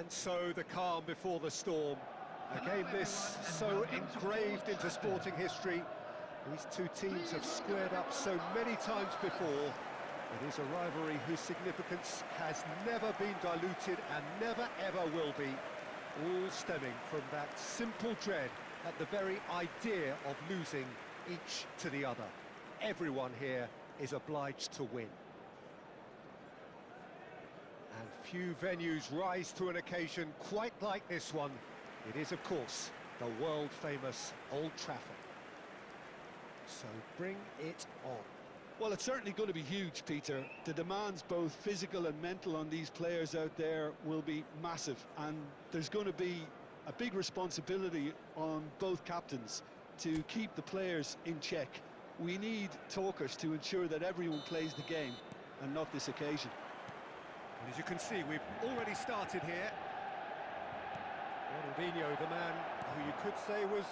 And so the calm before the storm. A game this so engraved into sporting history. These two teams have squared up so many times before. It is a rivalry whose significance has never been diluted and never ever will be. All stemming from that simple dread at the very idea of losing each to the other. Everyone here is obliged to win. And few venues rise to an occasion quite like this one. It is, of course, the world-famous Old Trafford. So bring it on. Well, it's certainly going to be huge, Peter. The demands, both physical and mental, on these players out there will be massive, and there's going to be a big responsibility on both captains to keep the players in check. We need talkers to ensure that everyone plays the game, and not this occasion. And as you can see, we've already started here. Ronaldinho, the man who you could say was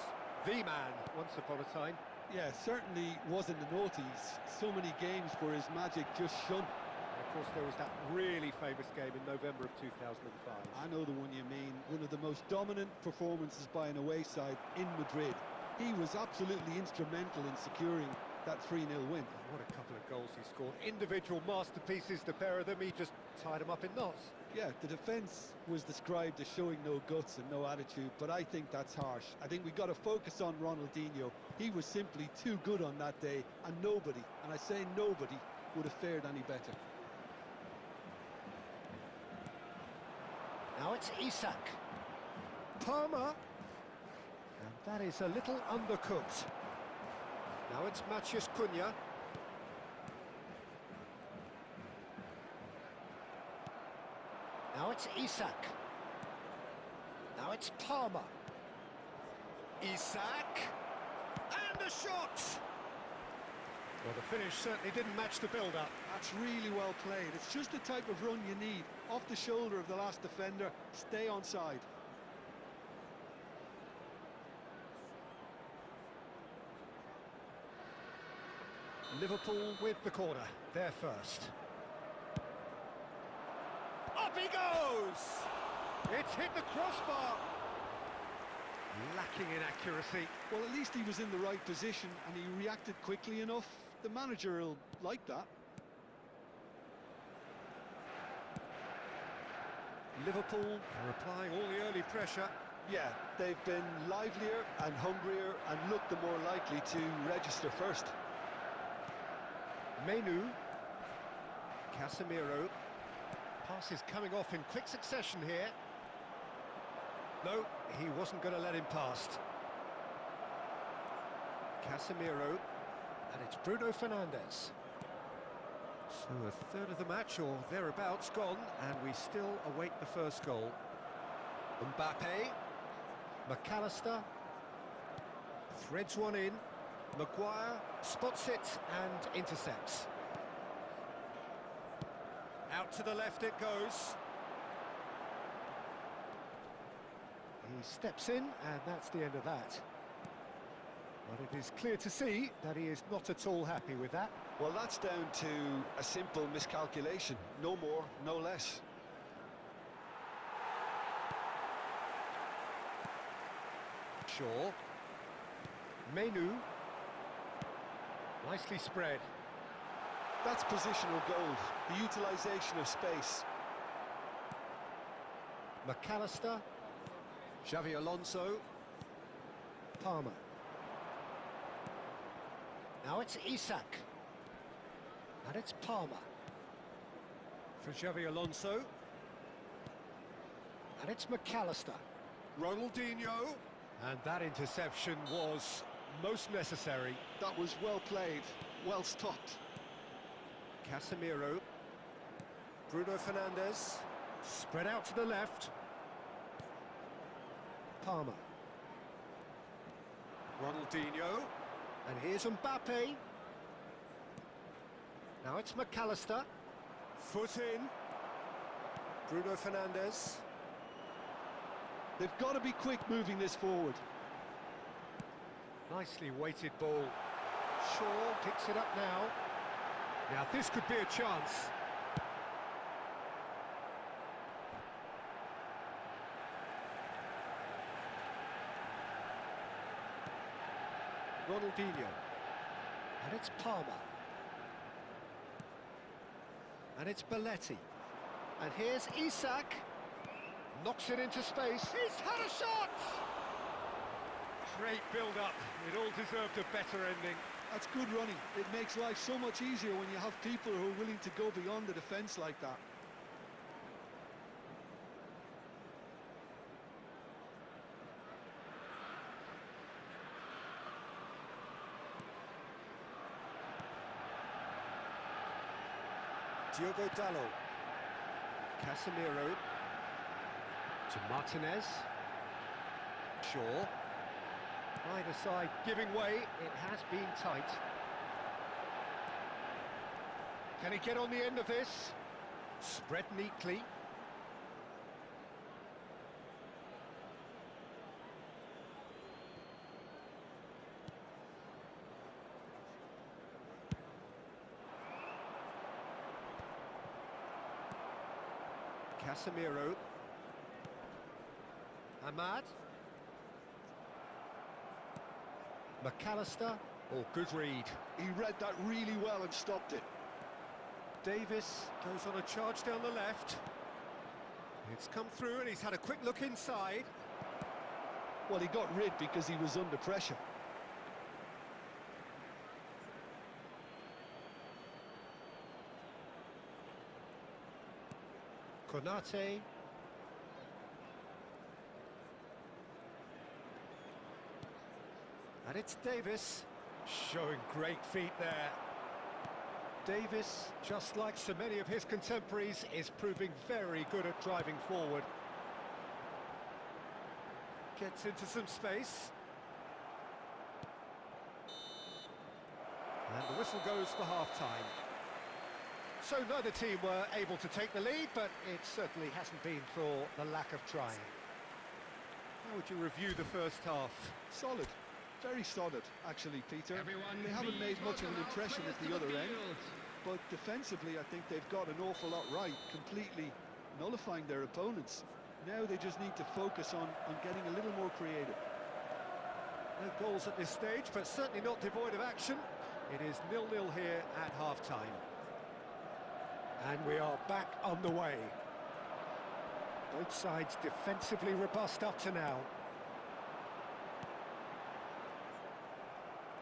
the man once upon a time. Yeah, certainly was in the noughties. So many games where his magic just shone. And of course, there was that really famous game in November of 2005. I know the one you mean. One of the most dominant performances by an away side in Madrid. He was absolutely instrumental in securing that 3-0 win. Oh, what a couple of goals he scored. Individual masterpieces, the pair of them. He just tied them up in knots. Yeah, the defence was described as showing no guts and no attitude, but I think that's harsh. I think we've got to focus on Ronaldinho. He was simply too good on that day, and nobody, and I say nobody, would have fared any better. Now it's Isak. Palmer. And that is a little undercooked. Now it's Matheus Cunha. Now it's Isak. Now it's Palmer. Isak. And a shot! Well, the finish certainly didn't match the build-up. That's really well played. It's just the type of run you need. Off the shoulder of the last defender, stay onside. Liverpool with the corner, they're first. Up he goes! It's hit the crossbar! Lacking in accuracy. Well, at least he was in the right position and he reacted quickly enough. The manager will like that. Liverpool are applying all the early pressure. Yeah, they've been livelier and hungrier and looked the more likely to register first. Menu, Casemiro, passes coming off in quick succession here. No, he wasn't going to let him past. Casemiro, and it's Bruno Fernandes. So a third of the match, or thereabouts, gone, and we still await the first goal. Mbappe, McAllister, threads one in. Maguire spots it and intercepts. Out to the left it goes. He steps in, and that's the end of that. But it is clear to see that he is not at all happy with that. Well, that's down to a simple miscalculation. No more, no less. Shaw. Menu. Nicely spread. That's positional gold, the utilisation of space. McAllister. Xavi Alonso. Palmer. Now it's Isak. And it's Palmer. For Xavi Alonso. And it's McAllister. Ronaldinho. And that interception was most necessary. That was well played, well stopped. Casemiro. Bruno Fernandes. Spread out to the left. Palmer. Ronaldinho. And here's Mbappe. Now it's McAllister. Foot in. Bruno Fernandes. They've got to be quick moving this forward. Nicely weighted ball. Shaw picks it up now. Now this could be a chance. Ronaldinho. And it's Palmer. And it's Belletti. And here's Isak. Knocks it into space. He's had a shot! Great build-up. It all deserved a better ending. That's good running. It makes life so much easier when you have people who are willing to go beyond the defence like that. Diogo Dallo. Casemiro. To Martinez. Shaw. Either side giving way. It has been tight. Can he get on the end of this? Spread neatly. Casemiro. Ahmad. McAllister. Oh, good read. He read that really well and stopped it. Davis goes on a charge down the left. It's come through and he's had a quick look inside. Well, he got rid because he was under pressure. Konate. And it's Davis, showing great feet there. Davis, just like so many of his contemporaries, is proving very good at driving forward. Gets into some space. And the whistle goes for half-time. So neither team were able to take the lead, but it certainly hasn't been for the lack of trying. How would you review the first half? Solid. Very solid, actually, Peter. They haven't made much of an impression at the other end, but defensively I think they've got an awful lot right, completely nullifying their opponents. Now they just need to focus on getting a little more creative. No goals at this stage, but certainly not devoid of action. It is 0-0 here at half-time. And we are back on the way. Both sides defensively robust up to now.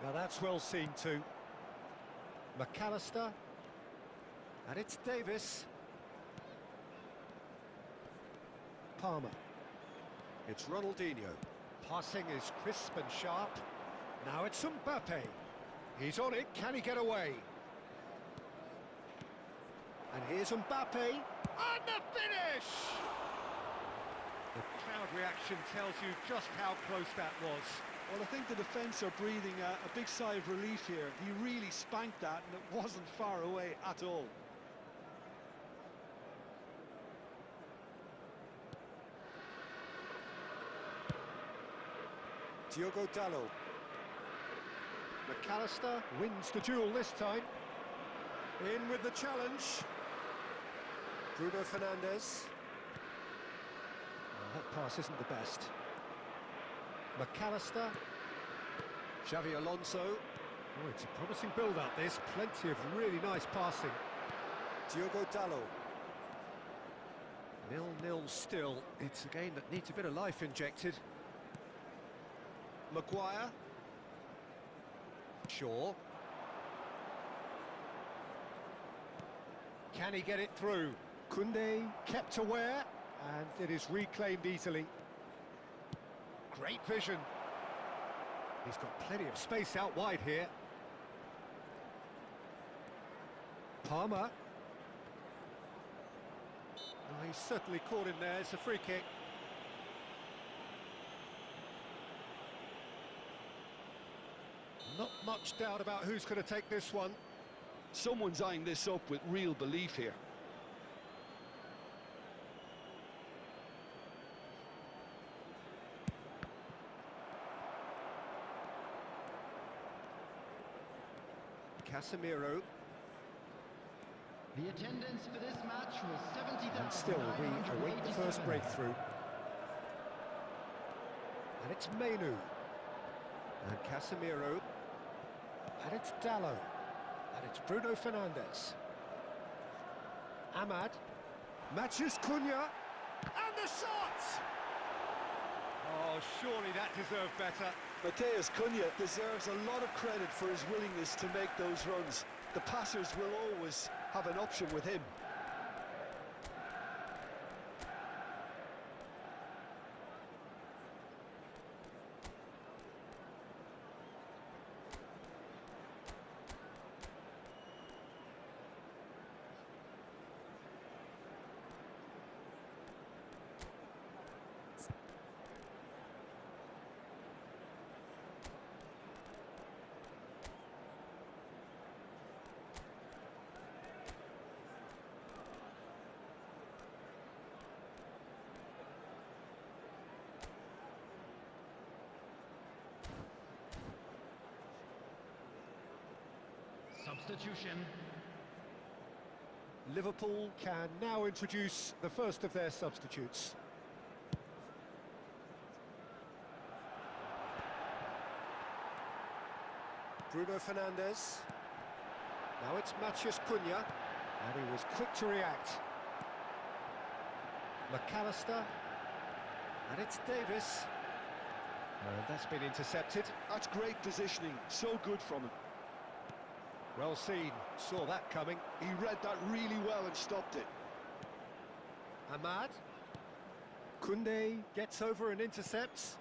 Now that's well seen too. McAllister. And it's Davis. Palmer. It's Ronaldinho. Passing is crisp and sharp. Now it's Mbappe. He's on it. Can he get away? And here's Mbappe. And the finish! The crowd reaction tells you just how close that was. Well, I think the defence are breathing a big sigh of relief here. He really spanked that and it wasn't far away at all. Diogo Dallo. McAllister wins the duel this time. In with the challenge. Bruno Fernandes. Oh, that pass isn't the best. McAllister. Xavi Alonso. Oh, it's a promising build-up, this. Plenty of really nice passing. Diogo Dallo. 0-0 still. It's a game that needs a bit of life injected. Maguire. Shaw. Can he get it through? Koundé kept aware, and it is reclaimed easily. Great vision. He's got plenty of space out wide here. Palmer. Oh, he's certainly caught him there. It's a free kick. Not much doubt about who's going to take this one. Someone's eyeing this up with real belief here. Casemiro. The attendance for this match was 70,000. And still, we await the first breakthrough. And it's Manu. And Casemiro. And it's Dallo. And it's Bruno Fernandes. Ahmad. Matches Cunha. And the shot! Oh, surely that deserved better. Matheus Cunha deserves a lot of credit for his willingness to make those runs. The passers will always have an option with him. Substitution. Liverpool can now introduce the first of their substitutes. Bruno Fernandes. Now it's Mathias Cunha, and he was quick to react. McAllister, and it's Davis. And that's been intercepted. That's great positioning, so good from him. Well seen, saw that coming. He read that really well and stopped it. Ahmad. Koundé gets over and intercepts.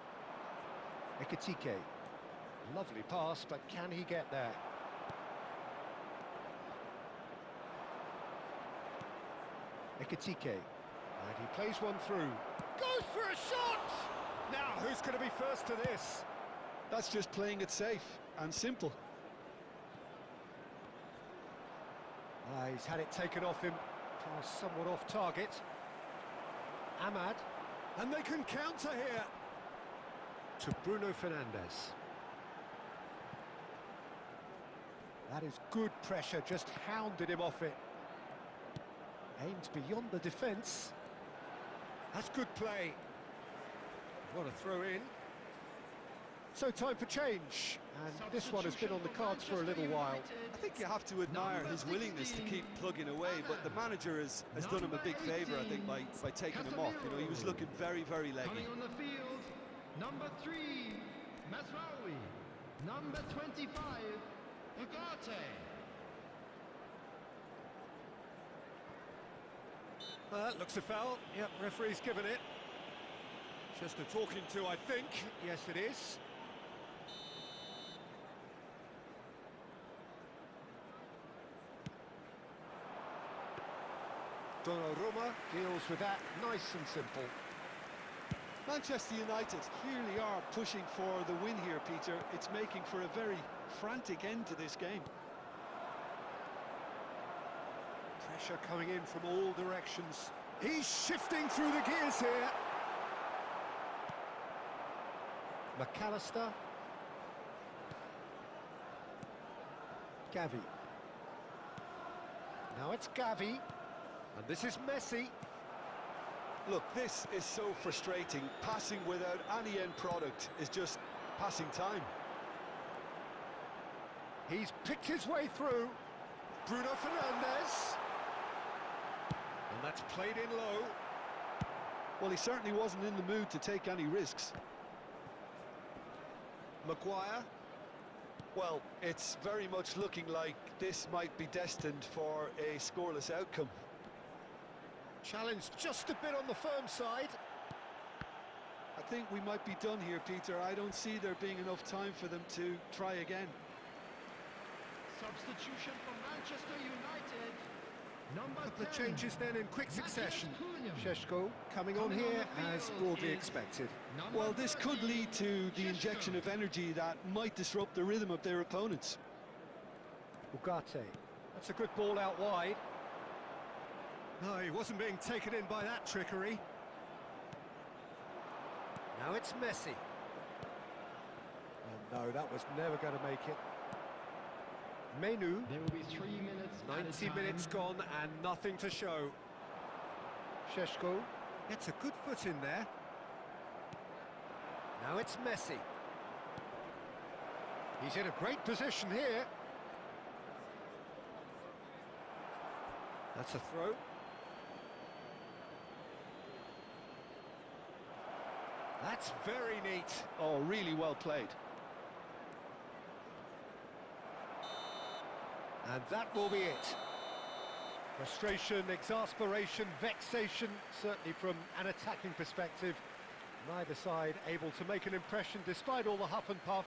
Ekitike. Lovely pass, but can he get there? Ekitike. And he plays one through. Goes for a shot! Now, who's going to be first to this? That's just playing it safe and simple. He's had it taken off him. Pass somewhat off target. Ahmad. And they can counter here. To Bruno Fernandes. That is good pressure, just hounded him off it. Aimed beyond the defence. That's good play. What a throw in. So time for change, and this one has been on the cards for a little while. I think you have to admire his willingness to keep plugging away, but the manager has done him a big favour, I think, by taking him off. You know, he was looking very, very leggy. Coming on the field, number 3, Masraoui. Number 25, Ugarte. That looks a foul. Yep, referee's given it. Just a talking to, I think. Yes, it is. Donnarumma deals with that nice and simple. Manchester United clearly are pushing for the win here, Peter. It's making for a very frantic end to this game. Pressure coming in from all directions. He's shifting through the gears here. McAllister. Gavi. Now it's Gavi. And this is Messi. Look, this is so frustrating. Passing without any end product is just passing time. He's picked his way through. Bruno Fernandes. And that's played in low. Well, he certainly wasn't in the mood to take any risks. Maguire. Well, it's very much looking like this might be destined for a scoreless outcome. Challenged just a bit on the firm side. I think we might be done here, Peter. I don't see there being enough time for them to try again. Substitution for Manchester United. Number Couple 10. of changes then in quick succession. Mathias Šeško coming on Coming on here the as field broadly is expected. number Well, this could 30, lead to the Šeško. injection of energy that might disrupt the rhythm of their opponents. Ugarte. That's a good ball out wide. No, he wasn't being taken in by that trickery. Now it's Messi. And no, that was never going to make it. Menu. There will be 3 minutes. 90 minutes gone and nothing to show. Šeško gets a good foot in there. Now it's Messi. He's in a great position here. That's a throw. That's very neat. Oh, really well played. And that will be it. Frustration, exasperation, vexation, certainly from an attacking perspective. Neither side able to make an impression despite all the huff and puff.